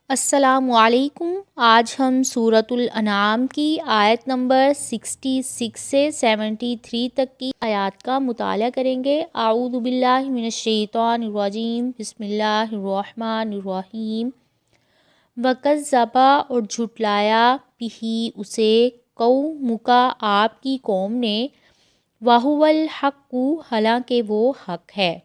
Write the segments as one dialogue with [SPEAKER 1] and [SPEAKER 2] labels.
[SPEAKER 1] السلام علیکم۔ آج ہم سورۃ الانعام کی آیت نمبر 66 سے 73 تک کی آیات کا مطالعہ کریں گے۔ اعوذ باللہ من الشیطان الرجیم، بسم اللہ الرحمن الرحیم۔ وَكَذَّبَ اور جھٹلایا بِہِ اسے، قومک آپ کی قوم نے، وَهُوَ الْحَقُّ حالانکہ وہ حق ہے۔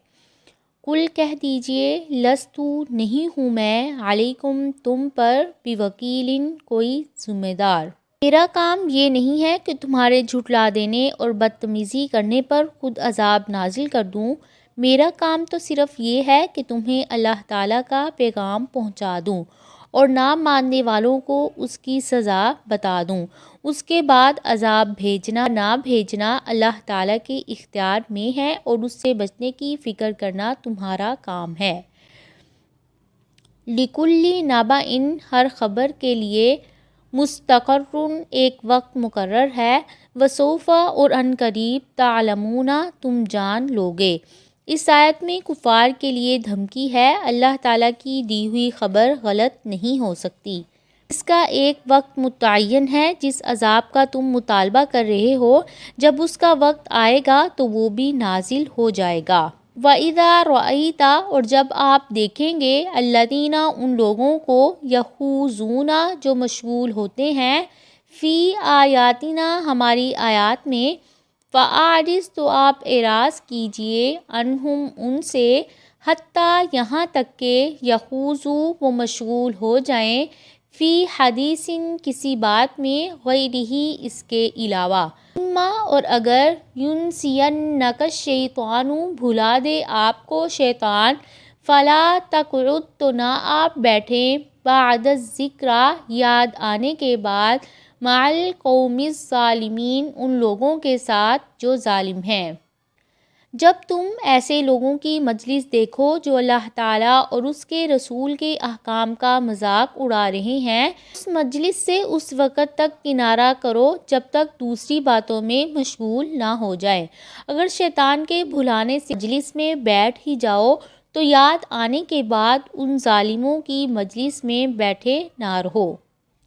[SPEAKER 1] کل کہہ دیجئے، لستُ نہیں ہوں میں، علیکم تم پر، بوکیل کوئی ذمہ دار۔ میرا کام یہ نہیں ہے کہ تمہارے جھٹلا دینے اور بدتمیزی کرنے پر خود عذاب نازل کر دوں۔ میرا کام تو صرف یہ ہے کہ تمہیں اللہ تعالیٰ کا پیغام پہنچا دوں اور نہ ماننے والوں کو اس کی سزا بتا دوں۔ اس کے بعد عذاب بھیجنا نہ بھیجنا اللہ تعالیٰ کے اختیار میں ہے اور اس سے بچنے کی فکر کرنا تمہارا کام ہے۔ لِكُلِّ نَبَإٍ ہر خبر کے لیے، مستقرٌ ایک وقت مقرر ہے، وسوف اور عن قریب، تعلمون تم جان لوگے۔ اس آیت میں کفار کے لیے دھمکی ہے۔ اللہ تعالیٰ کی دی ہوئی خبر غلط نہیں ہو سکتی۔ اس کا ایک وقت متعین ہے جس عذاب کا تم مطالبہ کر رہے ہو، جب اس کا وقت آئے گا تو وہ بھی نازل ہو جائے گا۔ وَإِذَا رَأَيْتَ اور جب آپ دیکھیں گے، الَّذِينَ ان لوگوں کو، يَخُوضُونَ جو مشغول ہوتے ہیں، فِي آیاتنا ہماری آیات میں، فَأَعْرِضْ تو آپ اعراض کیجئے، عَنْهُمْ ان سے، حتیٰ یہاں تک کہ، يَخُوضُوا وہ مشغول ہو جائیں، فی حدیث کسی بات میں، غیرہ اس کے علاوہ۔ اما اور اگر، ینسینک الشیطان بھلا دے آپ کو شیطان، فلا تقعد تو نہ آپ بیٹھیں، بعد الذکریٰ یاد آنے کے بعد، مع القوم الظالمین ان لوگوں کے ساتھ جو ظالم ہیں۔ جب تم ایسے لوگوں کی مجلس دیکھو جو اللہ تعالیٰ اور اس کے رسول کے احکام کا مذاق اڑا رہے ہیں، اس مجلس سے اس وقت تک کنارہ کرو جب تک دوسری باتوں میں مشغول نہ ہو جائے۔ اگر شیطان کے بھلانے سے مجلس میں بیٹھ ہی جاؤ تو یاد آنے کے بعد ان ظالموں کی مجلس میں بیٹھے نہ رہو،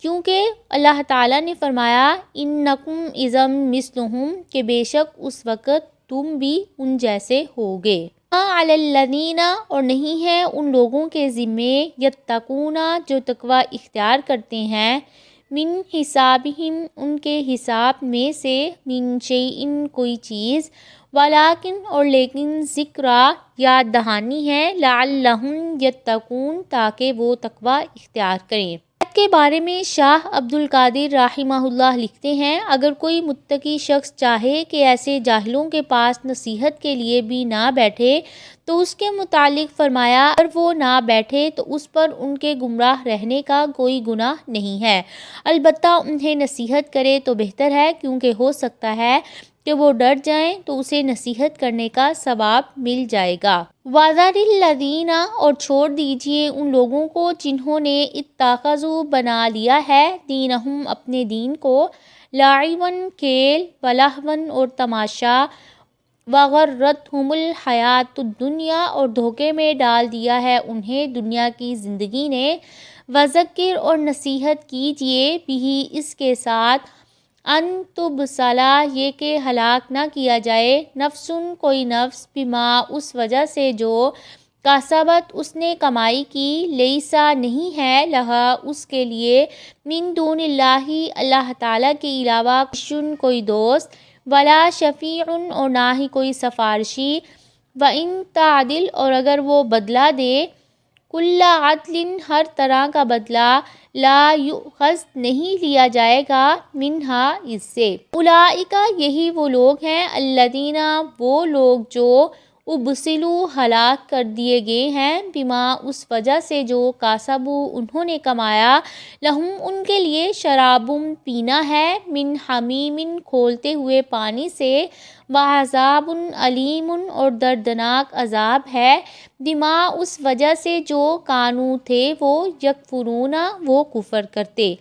[SPEAKER 1] کیونکہ اللہ تعالیٰ نے فرمایا، اِنَّکُمْ اِذًا مِثْلُهُمْ کہ بے شک اس وقت تم بھی ان جیسے ہوگے۔ مَا عَلَى الَّذِينَ اور نہیں ہے ان لوگوں کے ذمے، یتقون جو تقوی اختیار کرتے ہیں، من حسابہم ان کے حساب میں سے، من شیء کوئی چیز، ولیکن اور لیکن، ذکریٰ یاد دہانی ہے، لعلہم یتقون تاکہ وہ تقوی اختیار کریں۔ کے بارے میں شاہ عبد القادر رحمہ اللہ لکھتے ہیں، اگر کوئی متقی شخص چاہے کہ ایسے جاہلوں کے پاس نصیحت کے لیے بھی نہ بیٹھے تو اس کے متعلق فرمایا، اگر وہ نہ بیٹھے تو اس پر ان کے گمراہ رہنے کا کوئی گناہ نہیں ہے، البتہ انہیں نصیحت کرے تو بہتر ہے، کیونکہ ہو سکتا ہے کہ وہ ڈر جائیں تو اسے نصیحت کرنے کا ثواب مل جائے گا۔ وَذَرِ الَّذِينَ اور چھوڑ دیجئے ان لوگوں کو جنہوں نے اتخذوا بنا لیا ہے، دینہم اپنے دین کو، لعبا کھیل، ولہوا اور تماشا، وغرتہم الحیاۃ الدنیا اور دھوکے میں ڈال دیا ہے انہیں دنیا کی زندگی نے، وذکر اور نصیحت کیجئے، بہ اس کے ساتھ، ان تبصلا یہ کہ ہلاک نہ کیا جائے، نفس کوئی نفس، بما اس وجہ سے جو، کسبت اس نے کمائی کی، لیسا نہیں ہے، لہا اس کے لیے، من دون اللہ اللہ تعالیٰ کے علاوہ، ولیٌ کوئی دوست، ولا شفیع اور نہ ہی کوئی سفارشی، وَإِن تَعْدِلْ اور اگر وہ بدلہ دے، کُلَّ عَدْلٍ ہر طرح کا بدلہ، لا یؤخذ نہیں لیا جائے گا، منہا اس سے۔ اولئک یہی وہ لوگ ہیں، الذین وہ لوگ جو، ابسلوا ہلاک کر دیے گئے ہیں، بما اس وجہ سے جو، کسبوا انہوں نے کمایا، لہم ان کے لیے، شراب پینا ہے، من حمیم کھولتے ہوئے پانی سے، وعذاب علیم اور دردناک عذاب ہے، بما اس وجہ سے جو، کانوا تھے وہ، یکفرون وہ کفر کرتے۔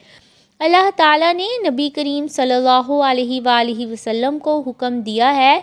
[SPEAKER 1] اللہ تعالیٰ نے نبی کریم صلی اللہ علیہ وآلہ وسلم کو حکم دیا ہے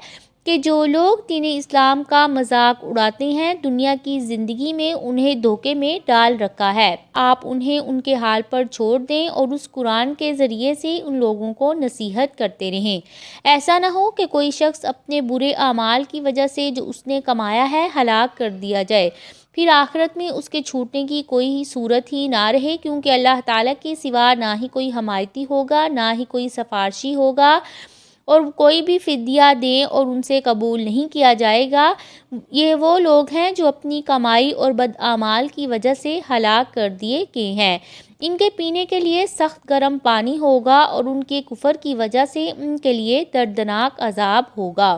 [SPEAKER 1] کہ جو لوگ دین اسلام کا مذاق اڑاتے ہیں دنیا کی زندگی میں انہیں دھوکے میں ڈال رکھا ہے۔ آپ انہیں ان کے حال پر چھوڑ دیں اور اس قرآن کے ذریعے سے ان لوگوں کو نصیحت کرتے رہیں۔ ایسا نہ ہو کہ کوئی شخص اپنے برے اعمال کی وجہ سے جو اس نے کمایا ہے ہلاک کر دیا جائے، پھر آخرت میں اس کے چھوٹنے کی کوئی صورت ہی نہ رہے، کیونکہ اللہ تعالیٰ کے سوا نہ ہی کوئی حمایتی ہوگا، نہ ہی کوئی سفارشی ہوگا، اور کوئی بھی فدیہ دیں اور ان سے قبول نہیں کیا جائے گا۔ یہ وہ لوگ ہیں جو اپنی کمائی اور بد اعمال کی وجہ سے ہلاک کر دیے گئے ہیں۔ ان کے پینے کے لیے سخت گرم پانی ہوگا اور ان کے کفر کی وجہ سے ان کے لیے دردناک عذاب ہوگا۔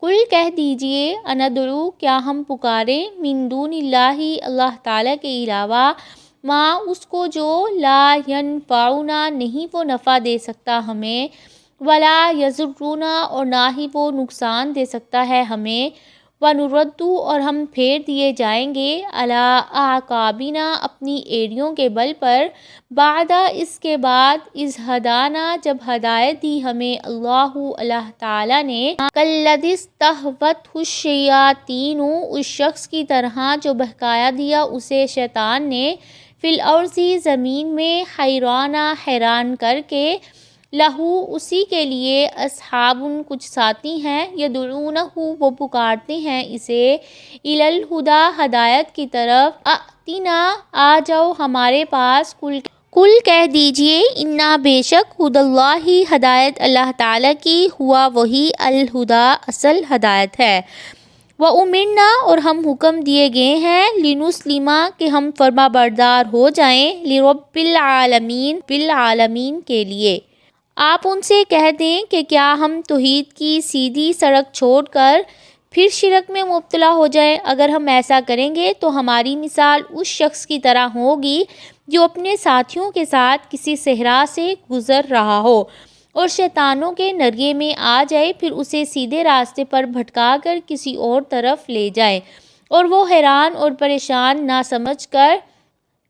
[SPEAKER 1] قل کہہ دیجئے اندعو کیا ہم پکاریں من دون اللہ اللہ تعالیٰ کے علاوہ ما اس کو جو لا ینفعنا نہیں وہ نفع دے سکتا ہمیں، ولا یضرنا اور نہ ہی وہ نقصان دے سکتا ہے ہمیں، ونردو اور ہم پھیر دیے جائیں گے علی اعقابنا اپنی ایڑیوں کے بل پر، بعد اس کے بعد اذ ہدانا جب ہدایت دی ہمیں اللہ تعالیٰ نے، کالذی استہوتہ الشیاطین اس شخص کی طرح جو بہکایا دیا اسے شیطان نے، فی الارض زمین میں، حیران کر کے، لہو اسی کے لیے، اصحاب کچھ ساتھی ہیں، یدعونہ وہ پکارتے ہیں اسے، الی الہدی ہدایت کی طرف، ائتنا آ جاؤ ہمارے پاس، کل کہہ دیجئے انا بے شک ہدی اللہ ہدایت اللہ تعالیٰ کی، ہوا وہی الہدی اصل ہدایت ہے، وَأُمِرْنَا اور ہم حکم دیے گئے ہیں، لِنُسْلِمَ کہ ہم فرما بردار ہو جائیں، لِرَبِّ العالمین بالعالمین کے لیے۔ آپ ان سے کہہ دیں کہ کیا ہم توحید کی سیدھی سڑک چھوڑ کر پھر شرک میں مبتلا ہو جائیں؟ اگر ہم ایسا کریں گے تو ہماری مثال اس شخص کی طرح ہوگی جو اپنے ساتھیوں کے ساتھ کسی صحرا سے گزر رہا ہو اور شیطانوں کے نرغے میں آ جائے، پھر اسے سیدھے راستے پر بھٹکا کر کسی اور طرف لے جائے، اور وہ حیران اور پریشان نہ سمجھ کر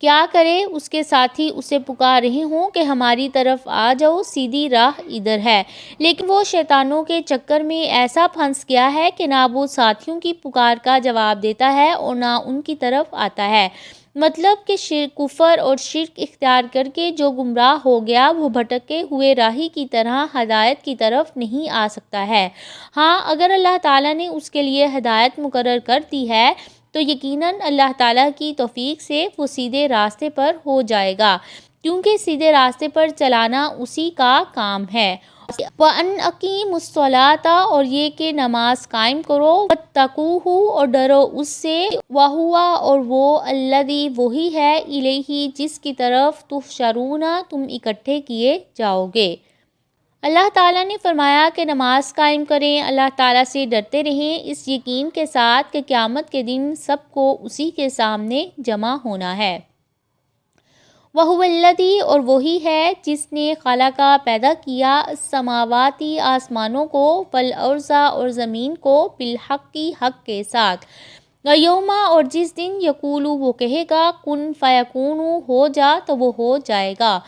[SPEAKER 1] کیا کرے، اس کے ساتھی اسے پکار رہے ہوں کہ ہماری طرف آ جاؤ، سیدھی راہ ادھر ہے، لیکن وہ شیطانوں کے چکر میں ایسا پھنس گیا ہے کہ نہ وہ ساتھیوں کی پکار کا جواب دیتا ہے اور نہ ان کی طرف آتا ہے۔ مطلب کہ کفر اور شرک اختیار کر کے جو گمراہ ہو گیا وہ بھٹکے ہوئے راہی کی طرح ہدایت کی طرف نہیں آ سکتا ہے۔ ہاں، اگر اللہ تعالیٰ نے اس کے لیے ہدایت مقرر کر دی ہے تو یقیناً اللہ تعالیٰ کی توفیق سے وہ سیدھے راستے پر ہو جائے گا، کیونکہ سیدھے راستے پر چلانا اسی کا کام ہے۔ وَأَنْ أَقِیمُوا الصَّلَاةَ اور یہ کہ نماز قائم کرو، وَاتَّقُوهُ اور ڈرو اس سے، وَهُوَ اور وہ، الَّذِی وہی ہے، اِلَیہِ جس کی طرف، تُحْشَرُونَ تم اکٹھے کیے جاؤ گے۔ اللہ تعالیٰ نے فرمایا کہ نماز قائم کریں، اللہ تعالیٰ سے ڈرتے رہیں، اس یقین کے ساتھ کہ قیامت کے دن سب کو اسی کے سامنے جمع ہونا ہے۔ وَهُوَ الَّذِی اور وہی ہے جس نے خلق پیدا کیا، السماوات آسمانوں کو، والارض اور زمین کو، بالحق حق کے ساتھ، ویوم اور جس دن، یقول وہ کہے گا، کن فیکون ہو جا تو وہ ہو جائے گا،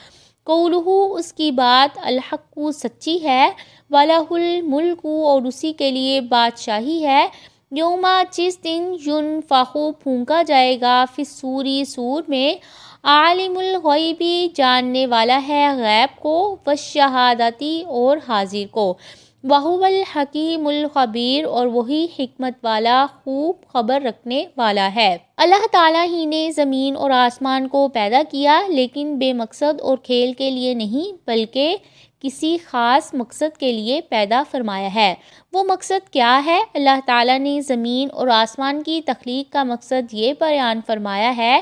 [SPEAKER 1] قولہ اس کی بات، الحق سچی ہے، وَلَہُ الْمُلْکُ اور اسی کے لیے بادشاہی ہے، یوم جس دن، ینفخ پھونکا جائے گا، فی الصور صور میں، عالم الغیب جاننے والا ہے غیب کو، والشہادۃ اور حاضر کو، وَهُوَ الْحَکِیمُ الْخَبِیر اور وہی حکمت والا خوب خبر رکھنے والا ہے۔ اللہ تعالیٰ ہی نے زمین اور آسمان کو پیدا کیا، لیکن بے مقصد اور کھیل کے لیے نہیں بلکہ کسی خاص مقصد کے لیے پیدا فرمایا ہے۔ وہ مقصد کیا ہے؟ اللہ تعالیٰ نے زمین اور آسمان کی تخلیق کا مقصد یہ بیان فرمایا ہے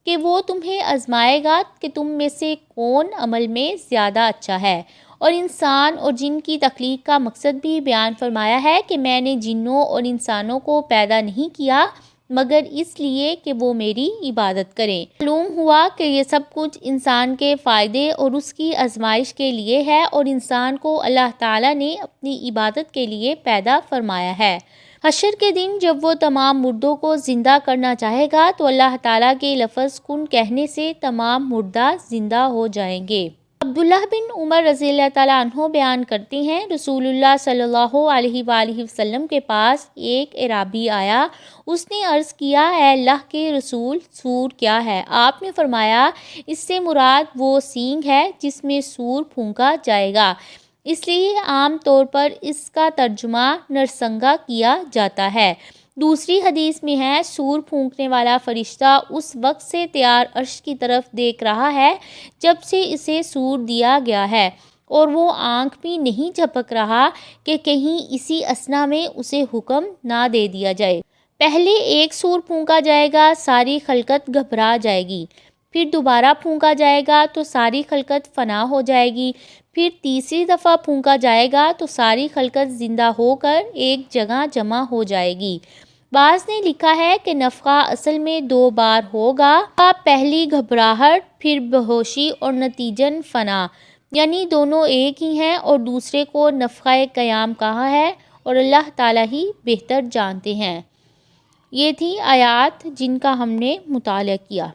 [SPEAKER 1] کہ وہ تمہیں آزمائے گا کہ تم میں سے کون عمل میں زیادہ اچھا ہے، اور انسان اور جن کی تخلیق کا مقصد بھی بیان فرمایا ہے کہ میں نے جنوں اور انسانوں کو پیدا نہیں کیا مگر اس لیے کہ وہ میری عبادت کریں۔ معلوم ہوا کہ یہ سب کچھ انسان کے فائدے اور اس کی آزمائش کے لیے ہے، اور انسان کو اللہ تعالیٰ نے اپنی عبادت کے لیے پیدا فرمایا ہے۔ حشر کے دن جب وہ تمام مردوں کو زندہ کرنا چاہے گا تو اللہ تعالیٰ کے لفظ کن کہنے سے تمام مردہ زندہ ہو جائیں گے۔ عبداللہ بن عمر رضی اللہ تعالیٰ عنہ بیان کرتے ہیں، رسول اللہ صلی اللہ علیہ وآلہ وسلم کے پاس ایک اعرابی آیا۔ اس نے عرض کیا، اے اللہ کے رسول، سور کیا ہے؟ آپ نے فرمایا، اس سے مراد وہ سینگ ہے جس میں سور پھونکا جائے گا، اس لیے عام طور پر اس کا ترجمہ نرسنگا کیا جاتا ہے۔ دوسری حدیث میں ہے، سور پھونکنے والا فرشتہ اس وقت سے تیار عرش کی طرف دیکھ رہا ہے جب سے اسے سور دیا گیا ہے، اور وہ آنکھ بھی نہیں جھپک رہا کہ کہیں اسی اثنا میں اسے حکم نہ دے دیا جائے۔ پہلے ایک سور پھونکا جائے گا، ساری خلقت گھبرا جائے گی، پھر دوبارہ پھونکا جائے گا تو ساری خلقت فنا ہو جائے گی، پھر تیسری دفعہ پھونکا جائے گا تو ساری خلقت زندہ ہو کر ایک جگہ جمع ہو جائے گی۔ بعض نے لکھا ہے کہ نفخہ اصل میں 2 بار ہوگا، پہلی گھبراہٹ، پھر بیہوشی اور نتیجن فنا، یعنی دونوں ایک ہی ہیں، اور دوسرے کو نفخہ قیام کہا ہے، اور اللہ تعالیٰ ہی بہتر جانتے ہیں۔ یہ تھی آیات جن کا ہم نے مطالعہ کیا۔